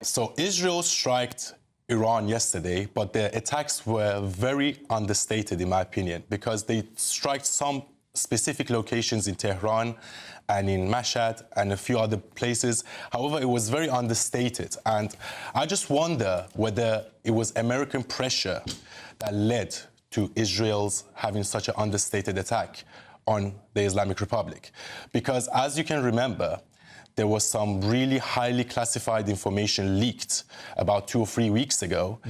So Israel struck Iran yesterday, but the attacks were very understated, in my opinion, because they struck some specific locations in Tehran and in Mashhad and a few other places. However, it was very understated. And I just wonder whether it was American pressure that led to Israel's having such an understated attack on the Islamic Republic. Because as you can remember, there was some really highly classified information leaked about 2 or 3 weeks ago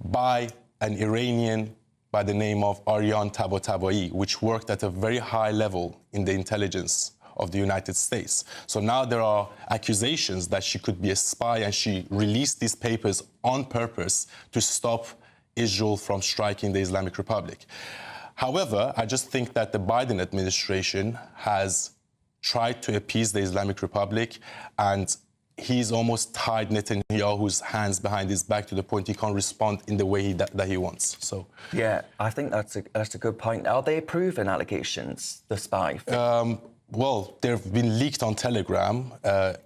by an Iranian by the name of Aryan Tabatabai, which worked at a very high level in the intelligence of the United States. So now there are accusations that she could be a spy, and she released these papers on purpose to stop Israel from striking the Islamic Republic. However, I just think that the Biden administration has tried to appease the Islamic Republic, and he's almost tied Netanyahu's hands behind his back to the point he can't respond in the way that he wants. So yeah, I think that's a good point. Are they proven allegations, the spy? Well, they've been leaked on Telegram.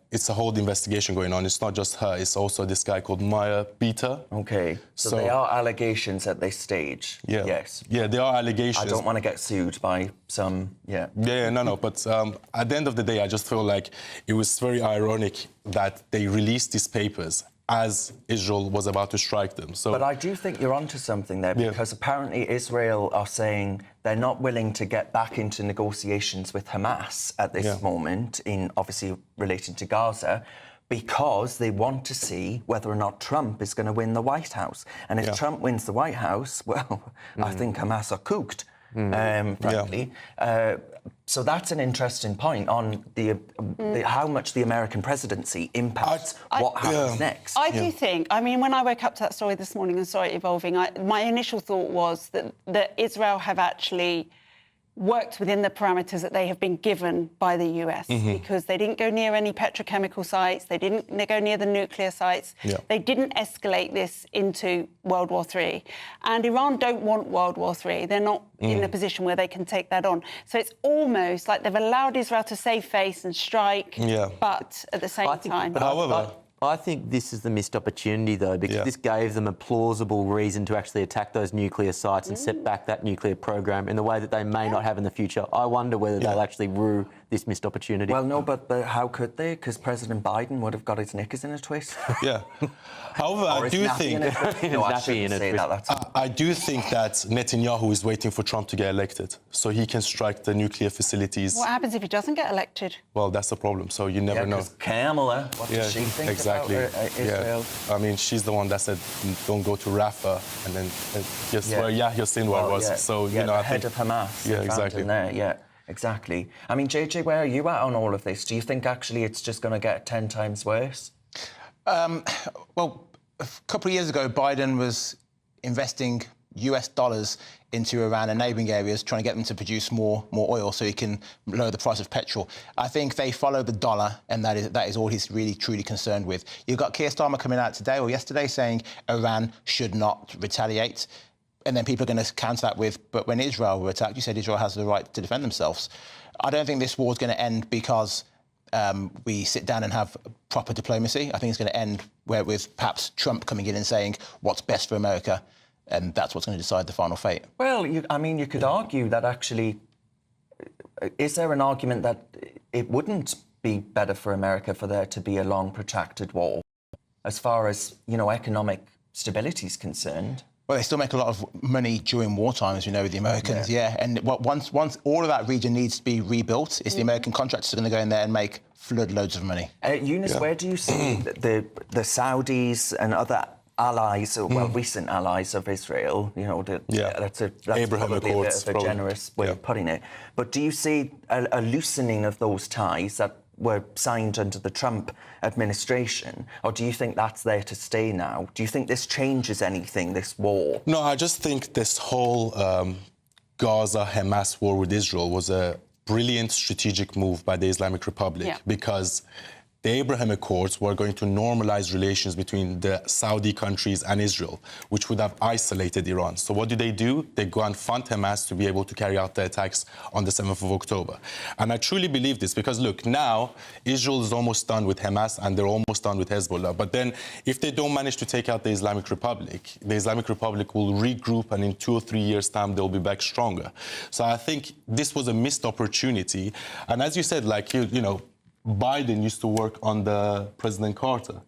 It's a whole investigation going on. It's not just her. It's also this guy called Maya Beta. OK. So they are allegations at this stage? Yeah. Yes. Yeah, they are allegations. I don't want to get sued by some, Yeah, no. But at the end of the day, I just feel like it was very ironic that they released these papers as Israel was about to strike them. So, but I do think you're onto something there, because apparently Israel are saying they're not willing to get back into negotiations with Hamas at this moment, in obviously relating to Gaza, because they want to see whether or not Trump is going to win the White House. And if Trump wins the White House, well, I think Hamas are cooked, frankly. So that's an interesting point on the how much the American presidency impacts what happens next. I do think, I mean, when I woke up to that story this morning and saw it evolving, my initial thought was that Israel have actually worked within the parameters that they have been given by the US, because they didn't go near any petrochemical sites, they didn't go near the nuclear sites, they didn't escalate this into World War III. And Iran don't want World War III. They're not in a position where they can take that on. So it's almost like they've allowed Israel to save face and strike, but at the same time... However, I think this is the missed opportunity, though, because this gave them a plausible reason to actually attack those nuclear sites and set back that nuclear program in the way that they may not have in the future. I wonder whether they'll actually rue this missed opportunity. Well, no, but how could they? Because President Biden would have got his knickers in a twist. However, I do think... No, I shouldn't say that. I do think that Netanyahu is waiting for Trump to get elected so he can strike the nuclear facilities. What happens if he doesn't get elected? Well, that's the problem, so you never know. Kamala, what does she think about Israel? I mean, she's the one that said, don't go to Rafah, and then just where Yahya Sinwar was. So, you know, the head of Hamas. Exactly. Exactly. I mean, JJ, where are you at on all of this? Do you think actually it's just going to get 10 times worse? Well, a couple of years ago, Biden was investing US dollars into Iran and neighbouring areas, trying to get them to produce more oil so he can lower the price of petrol. I think they follow the dollar, and that is all he's really, truly concerned with. You've got Keir Starmer coming out today or yesterday saying Iran should not retaliate. And then people are going to counter that with, but when Israel were attacked, you said Israel has the right to defend themselves. I don't think this war is going to end because we sit down and have proper diplomacy. I think it's going to end with perhaps Trump coming in and saying what's best for America, and that's what's going to decide the final fate. Well, I mean, you could argue that actually, is there an argument that it wouldn't be better for America for there to be a long, protracted war, as far as, you know, economic stability is concerned? Well, they still make a lot of money during wartime, as we know, with the Americans, And once all of that region needs to be rebuilt, it's the American contractors are going to go in there and make flood loads of money. Eunice, where do you see the Saudis and other allies, well, recent allies of Israel, you know, that's Abraham probably Accords, a bit of a generous way of putting it. But do you see a loosening of those ties that were signed under the Trump administration, or do you think that's there to stay now? Do you think this changes anything, this war? No, I just think this whole Gaza-Hamas war with Israel was a brilliant strategic move by the Islamic Republic, because the Abraham Accords were going to normalize relations between the Saudi countries and Israel, which would have isolated Iran. So what do? They go and fund Hamas to be able to carry out the attacks on the 7th of October. And I truly believe this because, look, now Israel is almost done with Hamas and they're almost done with Hezbollah. But then if they don't manage to take out the Islamic Republic will regroup, and in 2 or 3 years' time, they'll be back stronger. So I think this was a missed opportunity. And as you said, like, you know, Biden used to work under President Carter,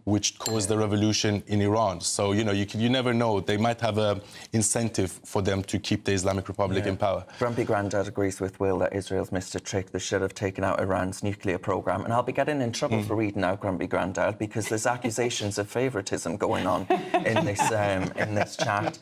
which caused the revolution in Iran. So, you know, you never know. They might have an incentive for them to keep the Islamic Republic in power. Grumpy Grandad agrees with Will that Israel's missed a trick. They should have taken out Iran's nuclear program. And I'll be getting in trouble for reading out Grumpy Grandad because there's accusations of favouritism going on in this chat.